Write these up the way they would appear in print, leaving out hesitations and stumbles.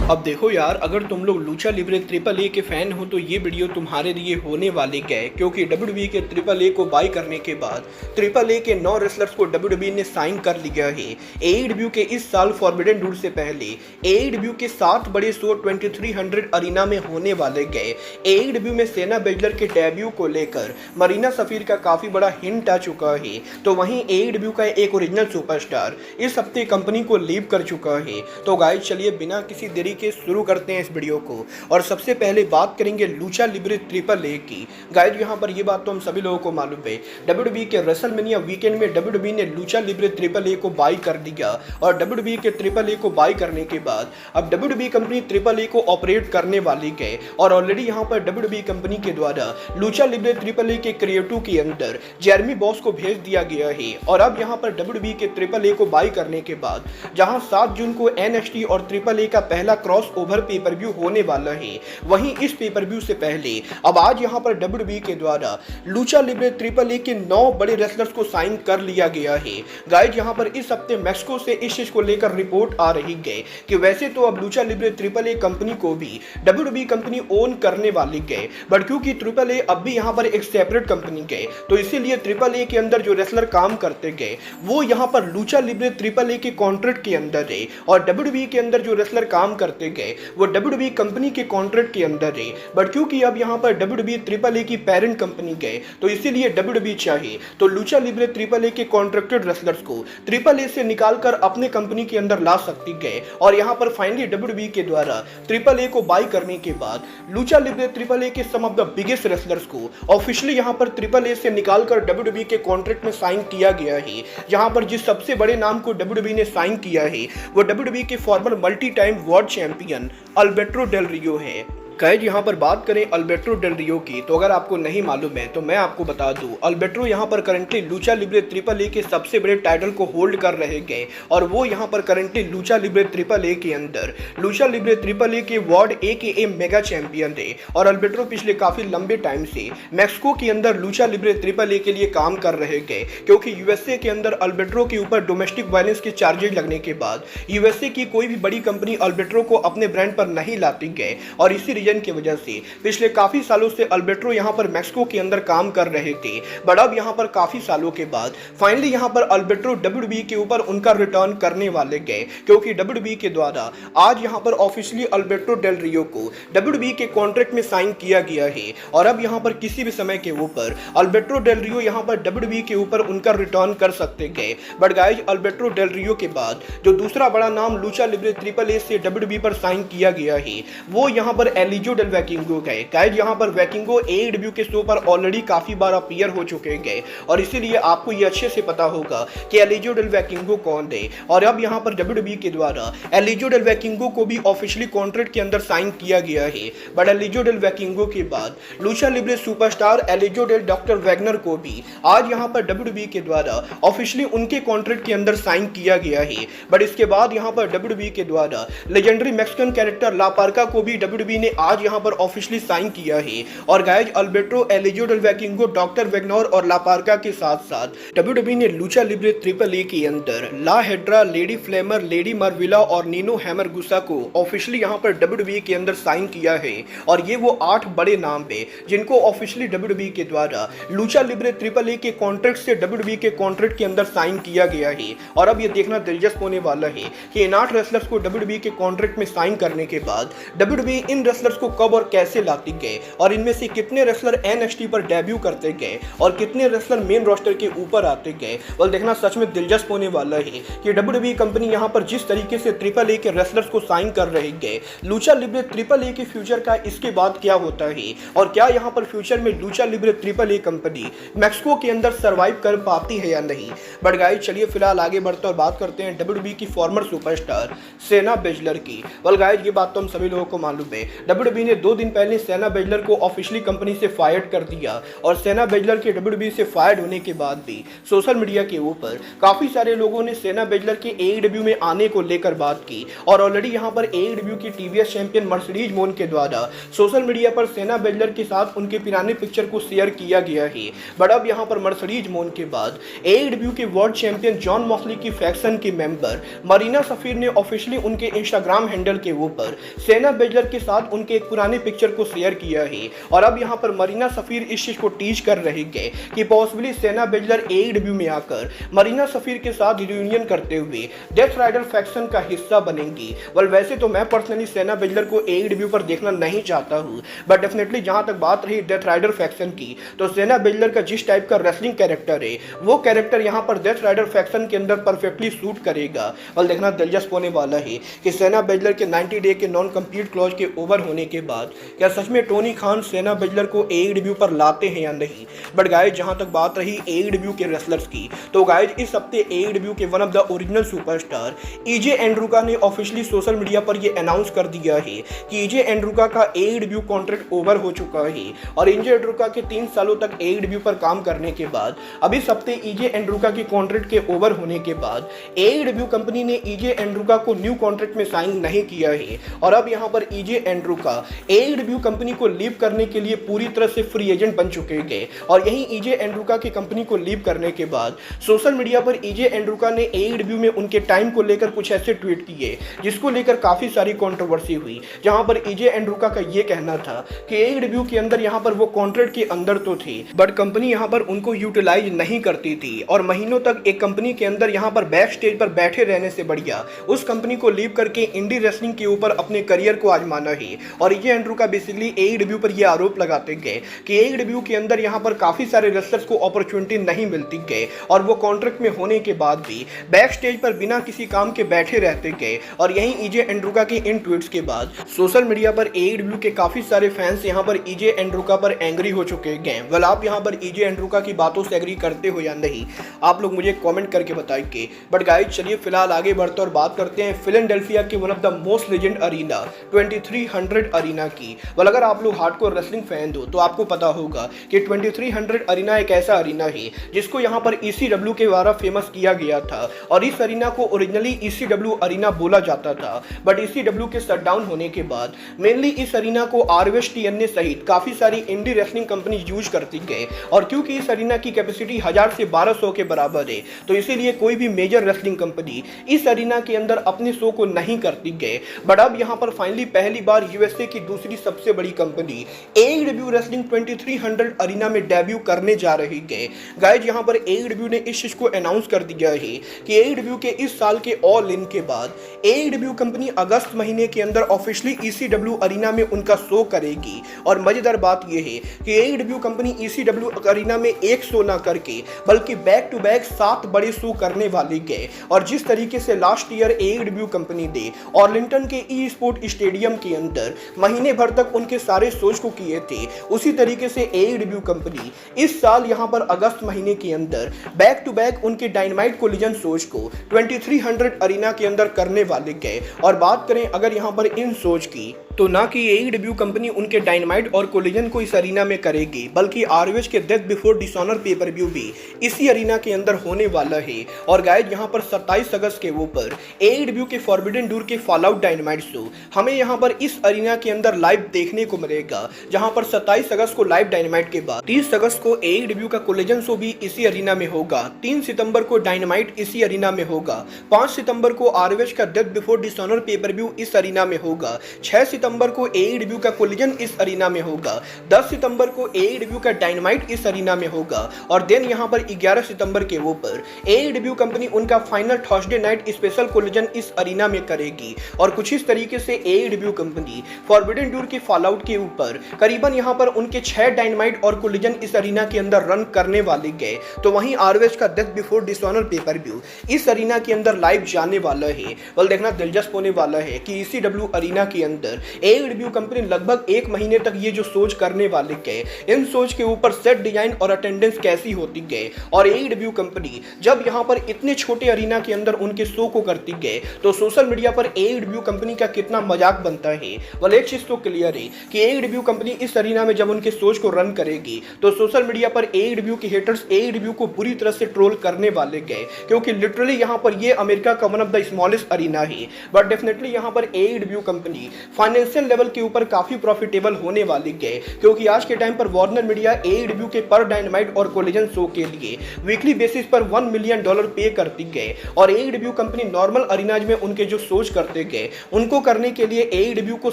अब देखो यार, अगर तुम लोग लूचा लिब्रे ट्रिपल ए के फैन हो तो ये वीडियो तुम्हारे लिए होने वाले है, क्योंकि डब्ल्यूडब्ल्यूई के ट्रिपल ए को बाय करने के बाद ट्रिपल ए के 9 रेसलर्स को डब्ल्यूडब्ल्यूई ने साइन कर लिया है। एईडब्ल्यू के इस साल फॉरबिडन डोर से पहले एईडब्ल्यू के 7 बड़े शो 2300 अरीना में होने वाले गए। एईडब्ल्यू में सेना बेजलर के डेब्यू को लेकर मरीना सफीर का काफी बड़ा हिंट आ चुका है, तो वहीं एईडब्ल्यू का एक ओरिजिनल सुपरस्टार इस हफ्ते कंपनी को लीव कर चुका है। तो गाइस चलिए बिना किसी देरी के शुरू करते हैं इस वीडियो को, और सबसे पहले बात करेंगे लूचा लिब्रे ट्रिपल ए की। गाइस यहाँ पर ये बात तो हम सभी लोगों को मालूम है, डब्ल्यूडब्ल्यूई के रेसलमेनिया वीकेंड में डब्ल्यूडब्ल्यूई ने लूचा लिब्रे ट्रिपल ए को बाय कर दिया, और डब्ल्यूडब्ल्यूई के ट्रिपल ए को बाय करने के बाद अब डब्ल्यूडब्ल्यूई कंपनी ट्रिपल ए को ऑपरेट करने वाली है। और ऑलरेडी यहाँ पर डब्ल्यूडब्ल्यूई कंपनी के द्वारा लूचा लिब्रे ट्रिपल ए के क्रिएटिव के अंदर जेरेमी बॉस को भेज दिया गया है। और अब यहाँ पर डब्ल्यूडब्ल्यूई के ट्रिपल ए को बाय करने के बाद जहाँ 7 जून को एनएक्सटी और ट्रिपल ए का पहला क्रॉस ओवर पेपर व्यू होने वाला है, वहीं इस पेपर व्यू से पहले अब आज यहां पर डब्ल्यूडब्ल्यूई के द्वारा लूचा लिब्रे ट्रिपल ए के 9 बड़े रेसलर्स को साइन कर लिया गया है। गाइस यहां पर इस हफ्ते मैक्सिको से इस चीज को लेकर रिपोर्ट आ रही है कि वैसे तो अब Lucha Libre triple A company को भी डब्ल्यूडब्ल्यूई कंपनी ओन करने वाली है, बट क्योंकि ट्रिपल ए अब भी यहां पर एक सेपरेट कंपनी है, तो इसीलिए ट्रिपल ए के अंदर जो रेसलर काम करते गए वो यहां पर लूचा लिब्रे ट्रिपल ए के कॉन्ट्रैक्ट के अंदर है, और डब्ल्यूडब्ल्यूई के अंदर जो रेसलर काम करते गए वो डब्ल्यूडब्ल्यूई कंपनी के कॉन्ट्रैक्ट के अंदर है। बट क्योंकि अब यहां पर डब्ल्यूडब्ल्यूई ट्रिपल ए की पेरेंट कंपनी गए, तो इसीलिए डब्ल्यूडब्ल्यूई चाहे तो लूचा लिब्रे ट्रिपल ए के कॉन्ट्रैक्टेड रेसलर्स को ट्रिपल ए से निकालकर अपने कंपनी के अंदर ला सकती गए। और यहां पर फाइनली डब्ल्यूडब्ल्यूई के द्वारा ट्रिपल ए को बाय करने के बाद लूचा लिब्रे ट्रिपल ए के सम ऑफ द बिगेस्ट रेसलर्स को ऑफिशियली यहां पर ट्रिपल ए से निकालकर डब्ल्यूडब्ल्यूई के कॉन्ट्रैक्ट में साइन किया गया है। जहां पर जिस सबसे बड़े नाम को डब्ल्यूडब्ल्यूई ने साइन किया है वो डब्ल्यूडब्ल्यूई के former multi time world champion Alberto Del Rio है। गाइस यहाँ पर बात करें अल्बर्टो डेल रियो की, तो अगर आपको नहीं मालूम है तो मैं आपको बता दूं, अल्बर्टो यहाँ पर currently Lucha Libre triple A के सबसे बड़े टाइटल को होल्ड कर रहे हैं, और वो यहाँ पर currently Lucha Libre triple A के अंदर लूचा लिब्रे ट्रिपल ए के वर्ल्ड ए मेगा चैंपियन थे। और अल्बर्टो पिछले काफी लंबे टाइम से मैक्सिको के अंदर लूचा लिब्रे ट्रिपल ए के लिए काम कर रहे हैं, क्योंकि यूएसए के अंदर अल्बर्टो के ऊपर डोमेस्टिक वायलेंस के चार्जेज लगने के बाद यूएसए की कोई भी बड़ी कंपनी अल्बर्टो को अपने ब्रांड पर नहीं लाती गए, और इसी की वजह से पिछले काफी सालों से अल्बर्टो यहां पर मैक्सिको के अंदर काम कर रहे थे। बट अब यहां पर काफी सालों के बाद फाइनली यहां पर अल्बर्टो डब्ल्यूडब्ल्यूई के ऊपर उनका रिटर्न करने वाले गए, क्योंकि डब्ल्यूडब्ल्यूई के द्वारा आज यहां पर ऑफिशियली अल्बर्टो डेल रियो को डब्ल्यूडब्ल्यूई के कॉन्ट्रैक्ट में साइन किया गया है। और अब यहां पर किसी भी समय के ऊपर अल्बर्टो डेल रियो यहां पर डब्ल्यूडब्ल्यूई के ऊपर उनका रिटर्न कर सकते गए। बट गाइस अल्बर्टो डेल रियो के बाद जो दूसरा बड़ा नाम लूचा लिब्रे ट्रिपल ए से डब्ल्यूडब्ल्यूई पर साइन किया गया है वो यहां पर एलिजो डेल वैकिंगो गए। गाइस यहां पर वैकिंगो एईडब्ल्यू के शो पर ऑलरेडी काफी बार अपीयर हो चुके गए, और इसीलिए आपको ये अच्छे से पता होगा कि एलिजो डेल वैकिंगो कौन है। और अब यहां पर डब्ल्यूडब्ल्यूई के द्वारा एलिजो डेल वैकिंगो को भी ऑफिशियली कॉन्ट्रैक्ट के अंदर साइन किया गया है। बट एलिजो डेल वैकिंगो के बाद Lucha Libre superstar El Hijo del Doctor Wagner को भी आज यहां पर डब्ल्यूडब्ल्यूई के द्वारा ऑफिशियली उनके कॉन्ट्रैक्ट के अंदर साइन किया गया है। बट इसके बाद यहां पर डब्ल्यूडब्ल्यूई के द्वारा लेजेंडरी मैक्सिकन कैरेक्टर ला पार्का को भी डब्ल्यूडब्ल्यूई ने आज यहां पर ऑफिशियली साइन किया है। और guys Alberto, El Hijo del Vikingo, Doctor Wagner और ला पार्का के साथ साथ डब्ल्यूडब्ल्यूई ने लूचा लिब्रे ट्रिपल ए के अंदर ला हेड्रा, लेडी फ्लेमर, लेडी मार्विला और नीनो हैमरगुसा को ऑफिशियली यहां पर डब्ल्यूडब्ल्यूई के अंदर साइन किया है। और ये वो 8 बड़े नाम है जिनको ऑफिशियली डब्ल्यूडब्ल्यूई के द्वारा लूचा लिब्रे ट्रिपल ए के कॉन्ट्रैक्ट से डब्ल्यूडब्ल्यूई के कॉन्ट्रैक्ट के अंदर साइन किया गया है। और अब ये देखना दिलचस्प होने वाला है कि इन 8 रेसलर्स को डब्ल्यूडब्ल्यूई के कॉन्ट्रैक्ट में साइन करने के बाद डब्ल्यूडब्ल्यूई इन रेसलर्स को कब और कैसे लाती गए, और इनमें से कितने रेसलर एनएक्सटी पर डेब्यू करते गए और कितने रेसलर मेन रोस्टर के ऊपर आते गए। और देखना सच में दिलचस्प होने वाला है कि डब्ल्यूडब्ल्यूई कंपनी यहां पर जिस तरीके से ट्रिपल ए के रेसलर्स को साइन कर रही है, लूचा लिब्रे ट्रिपल ए के फ्यूचर का इसके बाद क्या होता है, और क्या यहां पर फ्यूचर में Lucha Libre triple A company Mexico के अंदर सर्वाइव कर पाती है या नहीं। बट गाइस चलिए फिलहाल आगे बढ़ते और बात करते हैं डब्ल्यूडब्ल्यूई की फॉर्मर सुपरस्टार सेना बेजलर की। वेल गाइस ये बात तो हम सभी लोगों को मालूम है, डब्ल्यूडब्ल्यूई ने 2 दिन पहले सेना बेजलर को ऑफिशियली कंपनी से फायर कर दिया और सेना बेजलर के डब्ल्यूडब्ल्यूई से फायर होने के बाद भी सोशल मीडिया के ऊपर काफी सारे लोगों ने सेना बेजलर के एईडब्ल्यू में आने को लेकर बात की और ऑलरेडी यहां पर एईडब्ल्यू की टीवीएस चैंपियन मर्सिडीज मोन के द्वारा सोशल मीडिया पर सेना बेजलर के साथ उनके पुराने पिक्चर को शेयर किया गया है। बट अब यहां पर मर्सिडीज मोन के बाद एईडब्ल्यू के वर्ल्ड चैंपियन जॉन मॉक्सली की फैक्शन की मेंबर मरीना सफीर ने ऑफिशियली उनके इंस्टाग्राम हैंडल के ऊपर सेना बेजलर के साथ उनके एक पुराने पिक्चर को शेयर किया है और अब यहां पर मरीना सफीर इस चीज को टीज कर रहे हैं कि पॉसिबली सेना बेजलर एईडब्ल्यू में आकर मरीना सफीर के साथ रियूनियन करते हुए डेथ राइडर फैक्शन का हिस्सा बनेंगी। वेल वैसे तो मैं पर्सनली सेना बेजलर को एईडब्ल्यू पर देखना नहीं चाहता हूं, बट डेफिनेटली जहां तक बात रही डेथ राइडर फैक्शन की तो सेना बेजलर का जिस टाइप का रेसलिंग कैरेक्टर है वो कैरेक्टर यहां पर डेथ राइडर फैक्शन के अंदर परफेक्टली सूट करेगा। और देखना दिलचस्प होने वाला है कि सेना बेजलर के 90 डे के नॉन कम्पीट क्लॉज के ओवर होने के बाद क्या सच में टोनी खान सेना बेजलर को एईडब्ल्यू पर लाते हैं या नहीं। बट गाइस जहां तक बात रही एईडब्ल्यू के रेसलर्स की तो गाइस इस हफ्ते एईडब्ल्यू के one of the original superstar EJ Nduka ने ऑफिशियली सोशल मीडिया पर यह अनाउंस कर दिया है कि ईजे एंड्रुका का एईडब्ल्यू कॉन्ट्रैक्ट ओवर हो चुका है और ईजे एंड्रुका के 3 सालों तक एईडब्ल्यू पर काम करने के बाद अब इस हफ्ते ईजे एंड्रुका के कॉन्ट्रैक्ट के ओवर होने के बाद एईडब्ल्यू कंपनी ने ईजे एंड्रुका को न्यू कॉन्ट्रैक्ट में साइन नहीं किया है और अब यहां पर ईजे एंड्रुका एईडब्ल्यू कंपनी को लीव करने के लिए पूरी तरह से फ्री एजेंट बन चुके हैं और यही ईजे एंड्रुका की कंपनी को लीव करने के बाद सोशल मीडिया पर ईजे एंड्रुका ने एईडब्ल्यू में उनके टाइम को लेकर कुछ ऐसे ट्वीट किए जिसको लेकर काफी सारी कंट्रोवर्सी हुई, जहां पर ईजे एंड्रुका का यह कहना था कि एईडब्ल्यू के अंदर यहां पर वो कॉन्ट्रैक्ट के अंदर तो थे बट कंपनी यहां पर उनको यूटिलाइज नहीं करती थी और महीनों तक एक कंपनी के अंदर यहां पर बैक स्टेज पर बैठे रहने से बढ़िया उस कंपनी को लीव करके इंडी रेसलिंग के ऊपर अपने करियर को आजमाना है। और ईजे एंड्रुका बेसिकली एईडब्ल्यू पर यह आरोप लगाते गए कि एईडब्ल्यू के अंदर यहां पर काफी सारे रेसलर्स को अपॉर्चुनिटी नहीं मिलती गए और वो कॉन्ट्रैक्ट में होने के बाद भी बैक स्टेज पर बिना किसी काम के बैठे रहते गए। और यही ईजे एंड्रुका के इन ट्वीट्स के बाद सोशल मीडिया पर एईडब्ल्यू के काफी सारे फैंस यहां पर ईजे एंड्रुका पर एंग्री हो चुके हैं। वेल आप यहां पर ईजे एंड्रुका की बातों से एग्री करते हो या नहीं आप लोग मुझे कमेंट करके बताइए। बट गाइस चलिए फिलहाल आगे बढ़ते और बात करते हैं फिलाडेल्फिया के one of the most legend arena 2300 arena की। वेल अगर आप लोग हार्डकोर रेसलिंग फैन हो तो आपको पता होगा कि 2300 अरीना एक ऐसा अरीना है जिसको यहां पर ईसीडब्ल्यू के द्वारा फेमस किया गया था और इस अरीना को ओरिजिनली ईसीडब्ल्यू अरीना बोला जाता था बट ईसीडब्ल्यू के शटडाउन होने के बाद मेनली इस अरीना को आरएस टीएनए सहित काफी सारी इंडी रेसलिंग कंपनी यूज करती गए और क्योंकि इस अरीना की कैपेसिटी 1000 से 1200 के बराबर है तो इसीलिए कोई भी मेजर रेसलिंग कंपनी इस अरीना के अंदर अपने शो को नहीं करती गए। बट अब यहां पर फाइनली पहली बार यूएसए की दूसरी सबसे बड़ी कंपनी एईडब्ल्यू रेसलिंग 2300 अरीना में डेब्यू करने जा रही है। गाइस यहां पर एईडब्ल्यू ने इस चीज को अनाउंस कर दिया है कि एईडब्ल्यू के इस साल के ऑल इन के बाद एईडब्ल्यू कंपनी अगस्त महीने के अंदर ऑफिशियली ईसीडब्ल्यू अरीना में उनका शो करेगी। और मजेदार बात यह है कि एईडब्ल्यू कंपनी ईसीडब्ल्यू अरीना में एक शो ना करके बल्कि बैक टू बैक 7 बड़े शो करने वाली गए। और जिस तरीके से लास्ट ईयर एईडब्ल्यू कंपनी ने ऑर्लिंगटन के ई स्पोर्ट स्टेडियम के अंदर महीने भर तक उनके सारे शोज को किए थे उसी तरीके से एईडब्ल्यू कंपनी इस साल यहां पर अगस्त महीने के अंदर बैक टू बैक उनके डायनामाइट कोलिजन शोज को 2300 अरीना के अंदर करने वाले गए। और बात करें अगर यहां पर इन शोज की तो ना कि एईडब्ल्यू कंपनी उनके डायनामाइट और कोलिजन को इस अरीना में करेगी बल्कि आरओएच के death before dishonour pay per view भी इसी अरीना के अंदर होने वाला है। और गाइस यहां पर 27 अगस्त के ऊपर एईडब्ल्यू के फॉरबिडन डोर के फॉलआउट डायनामाइट शो हमें यहां पर इस अरीना के अंदर लाइव देखने को मिलेगा, जहां पर 27 अगस्त को लाइव डायनामाइट के बाद 30 अगस्त को एईडब्ल्यू का कोलिजन शो भी इसी अरीना में होगा, 3 सितंबर को डायनामाइट इसी अरीना में होगा, 5 सितंबर को आरओएच का death before dishonour pay per view इस अरीना में होगा, 6 सितंबर को एईडब्ल्यू का कोलिजन इस अरीना में होगा, 10 सितंबर को एईडब्ल्यू का डायनामाइट इस अरीना में होगा और देन यहां पर 11 सितंबर के ऊपर एईडब्ल्यू कंपनी उनका final Thursday night special collision इस अरीना में करेगी। और कुछ इस तरीके से एईडब्ल्यू कंपनी फॉरबिडन डोर के फॉलआउट के ऊपर करीबन यहां पर उनके 6 डायनामाइट और कोलिजन इस अरीना के अंदर रन करने वाले गए। तो वहीं आरओएच का death before dishonour pay per view इस अरीना के अंदर लाइव जाने वाला है। वेल देखना दिलचस्प होने वाला है कि ईसीडब्ल्यू अरीना के अंदर एईडब्ल्यू कंपनी लगभग 1 महीने तक ये जो सोच करने वाले गए, इन सोच के ऊपर सेट डिजाइन और अटेंडेंस कैसी होती गए। और एईडब्ल्यू कंपनी जब यहां पर इतने छोटे अरीना के अंदर उनके शो को करती गए तो सोशल मीडिया पर एईडब्ल्यू कंपनी का कितना मजाक बनता है। और एक चीज तो क्लियर है कि AEW कंपनी इस अरीना में जब उनके सोच को रन करेगी तो सोशल मीडिया पर AEW के हेटर्स AEW को बुरी तरह से ट्रोल करने वाले गए, क्योंकि लिटरली यहाँ पर ये अमेरिका का one of the smallest arena है, बट डेफिनेटली यहाँ पर AEW कंपनी फाइनेंशियल लेवल के ऊपर काफी प्रॉफिटेबल होने वाली गए, क्योंकि आज के टाइम पर वार्नर मीडिया AEW के पर डायनामाइट और कोलिजन शो के लिए वीकली बेसिस पर $1 मिलियन पे करती गए, और AEW कंपनी नॉर्मल अरीनाज में उनके जो सोच करते गए उनको करने के लिए AEW को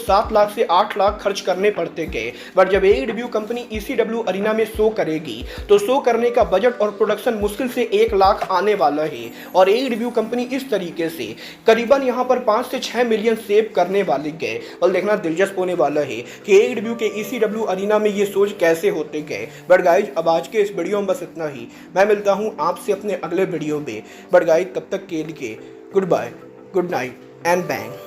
7 लाख से 8 लाख खर्च करने पड़ते गए, बट जब AEW कंपनी ECW अरीना में शो करेगी तो शो करने का बजट और प्रोडक्शन मुश्किल से 1 लाख आने वाला है, और AEW कंपनी इस तरीके से करीबन यहाँ पर 5 से 6 मिलियन सेव करने वाले गए। और देखना दिलचस्प होने वाला है कि AEW के ECW अरीना में ये सोच कैसे होते गए। बट गाइज अब आज के इस वीडियो में बस इतना ही, मैं मिलता हूँ आपसे अपने अगले वीडियो में। बट गाइज तब तक के लिए good bye, good night and bang.